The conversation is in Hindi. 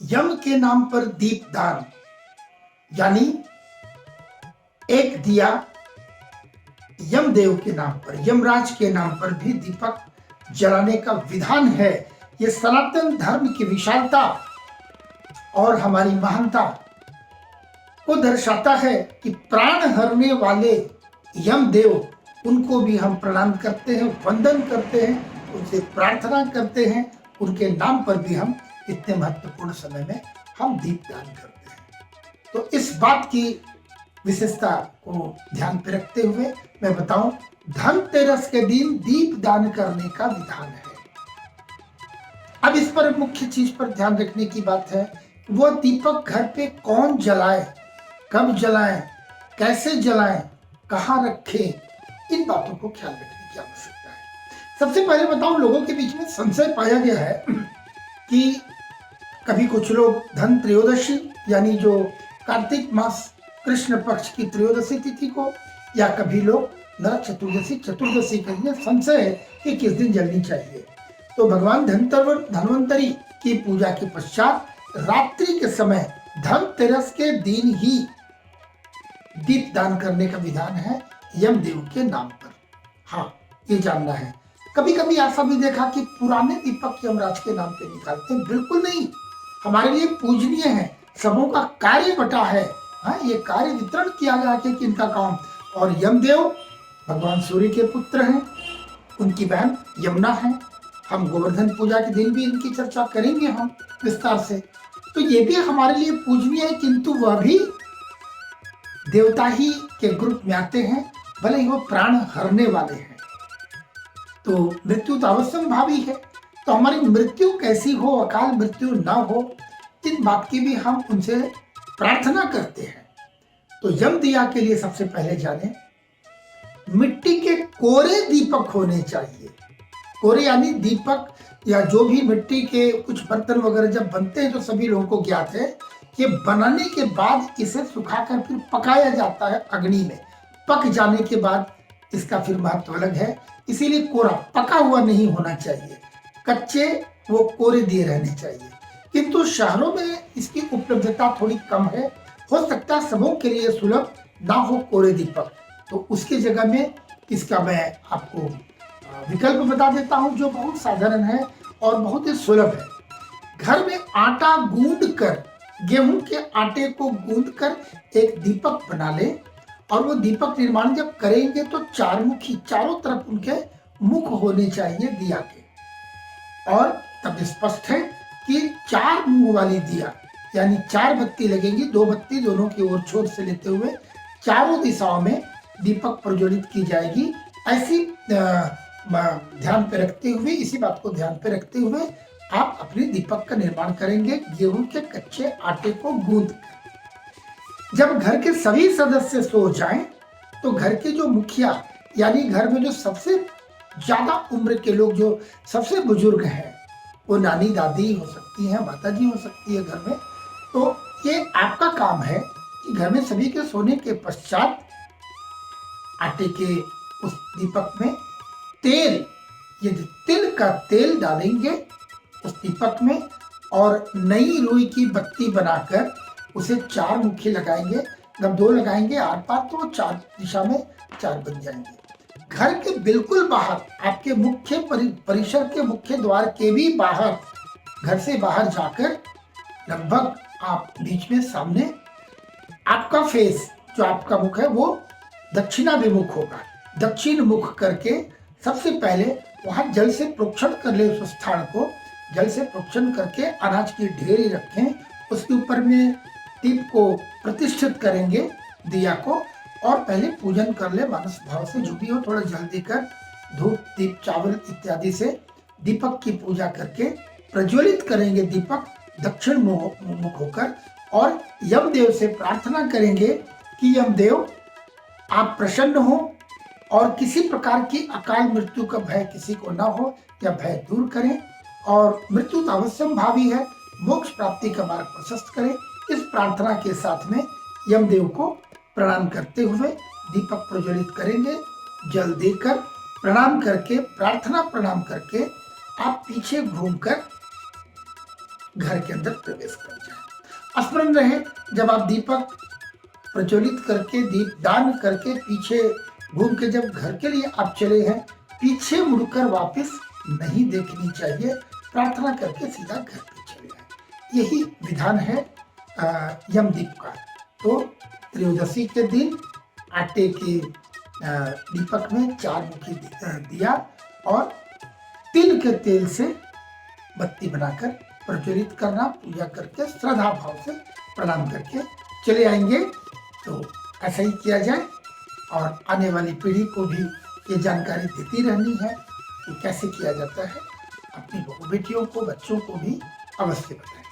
यम के नाम पर दीपदान, यानी एक दिया यमदेव के नाम पर, यमराज के नाम पर भी दीपक जलाने का विधान है। ये सनातन धर्म की विशालता और हमारी महानता को दर्शाता है कि प्राण हरने वाले यमदेव, उनको भी हम प्रणाम करते हैं, वंदन करते हैं, उनसे प्रार्थना करते हैं। उनके नाम पर भी हम इतने महत्वपूर्ण समय में हम दीपदान करते हैं। तो इस बात की विशेषता को ध्यान पे रखते हुए मैं बताऊं, धनतेरस के दिन दीप दान करने का विधान है। अब इस पर मुख्य चीज पर ध्यान रखने की बात है, वो दीपक घर पे कौन जलाए, कब जलाएं, कैसे जलाएं, कहाँ रखें, इन बातों को ख्याल रखने की आवश्यकता है। सबसे पहले बताऊं, लोगों के बीच में संशय पाया गया है कि कभी कुछ लोग धन त्रयोदशी यानी जो कार्तिक मास कृष्ण पक्ष की त्रयोदशी तिथि को, या कभी लोग नरक चतुर्दशी के लिए संशय है कि किस दिन जलनी चाहिए। तो भगवान धन्वंतरी की पूजा के पश्चात रात्रि के समय धनतेरस के दिन ही दीप दान करने का विधान है यमदेव के नाम पर। हाँ, ये जानना है। कभी कभी ऐसा भी देखा कि पुराने दीपक यमराज के नाम पे निकालते हैं। बिल्कुल नहीं, हमारे लिए पूजनीय है, सबों का कार्य बटा है। हाँ, ये कार्य वितरण किया गया कि इनका काम। और यमदेव भगवान सूर्य के पुत्र हैं, उनकी बहन यमुना है। हम गोवर्धन पूजा के दिन भी इनकी चर्चा करेंगे हम विस्तार से। तो ये भी हमारे लिए पूजनीय है, किंतु वह भी देवता ही के ग्रुप में आते हैं, भले ही वो प्राण हरने वाले हैं। तो मृत्यु तो अवश्य भावी है। तो हमारी मृत्यु कैसी हो, अकाल मृत्यु ना हो, इन बात की भी हम उनसे प्रार्थना करते हैं। तो यम दिया के लिए सबसे पहले जाने, मिट्टी के कोरे दीपक होने चाहिए। कोरे यानी दीपक या जो भी मिट्टी के कुछ बर्तन वगैरह जब बनते हैं तो सभी लोगों को ज्ञात है कि बनाने के बाद इसे सुखाकर फिर पकाया जाता है अग्नि में। पक जाने के बाद इसका फिर महत्व अलग है, इसीलिए कोरा, पका हुआ नहीं होना चाहिए, कच्चे वो कोरे दिए रहने चाहिए। किंतु शहरों में इसकी उपलब्धता थोड़ी कम है, हो सकता है सबों के लिए सुलभ ना हो कोरे दीपक, तो उसकी जगह में इसका मैं आपको विकल्प बता देता हूं जो बहुत साधारण है और बहुत ही सुलभ है। घर में आटा गूंद कर, गेहूं के आटे को गूंद कर एक दीपक बना ले, और वो दीपक निर्माण जब करेंगे तो चार मुखी, चारों तरफ उनके मुख होने चाहिए दिया के। और तब स्पष्ट है कि चार मुंह वाली दिया, यानी चार बत्ती लगेंगी, दो बत्ती दोनों की ओर छोर से लेते हुए चारों दिशाओं में दीपक प्रज्वलित की जाएगी। ऐसी ध्यान पे रखते हुए, इसी बात को ध्यान पे रखते हुए आप अपने दीपक का निर्माण करेंगे गेहूं के कच्चे आटे को गूंद कर। जब घर के सभी सदस्य सो जाएं तो घर के जो मुखिया, यानी घर में जो सबसे ज्यादा उम्र के लोग, जो सबसे बुजुर्ग हैं, वो नानी दादी हो सकती हैं, माता जी हो सकती है घर में, तो ये आपका काम है कि घर में सभी के सोने के पश्चात आटे के उस दीपक में तेल, ये तिल का तेल डालेंगे उस दीपक में, और नई रुई की बत्ती बनाकर उसे चार मुखी लगाएंगे। जब दो लगाएंगे आर पार तो वो चार दिशा में चार बन जाएंगे। घर के बिल्कुल बाहर, आपके मुख्य परिसर के मुख्य द्वार के भी बाहर, घर से बाहर जाकर लगभग आप बीच में सामने आपका फेस, जो आपका मुख है वो दक्षिणाभिमुख होगा। दक्षिण मुख करके सबसे पहले वहां जल से प्रोक्षण कर ले, उस स्थान को जल से प्रोक्षण करके अनाज की ढेरी रखें, उसके ऊपर में दीप को प्रतिष्ठित करेंगे, दिया को, और पहले पूजन कर ले मानस भाव से, जो भी हो थोड़ा जल देकर, धूप दीप चावल इत्यादि से दीपक की पूजा करके प्रज्वलित करेंगे दीपक दक्षिण मुख होकर, और यमदेव से प्रार्थना करेंगे कि यमदेव आप प्रसन्न हो और किसी प्रकार की अकाल मृत्यु का भय किसी को ना हो, या भय दूर करें, और मृत्यु तो अवश्य भावी है, मोक्ष प्राप्ति का मार्ग प्रशस्त करें। इस प्रार्थना के साथ में यमदेव को प्रणाम करते हुए दीपक प्रज्वलित करेंगे। जल देकर प्रणाम करके, प्रार्थना प्रणाम करके आप पीछे घूमकर घर के अंदर प्रवेश कर जाए। स्मरण रहे, जब आप दीपक प्रज्वलित करके दीप दान करके पीछे घूम के जब घर के लिए आप चले हैं, पीछे मुड़कर वापस नहीं देखनी चाहिए। प्रार्थना करके सीधा घर पे चले आए। यही विधान है यमदीप का। तो त्रयोदशी के दिन आटे के दीपक में 4 मुखी दिया और तिल के तेल से बत्ती बनाकर प्रज्वलित करना, पूजा करके श्रद्धा भाव से प्रणाम करके चले आएंगे। तो ऐसा ही किया जाए और आने वाली पीढ़ी को भी ये जानकारी देती रहनी है कि कैसे किया जाता है। अपनी बहू बेटियों को, बच्चों को भी अवश्य बताएं।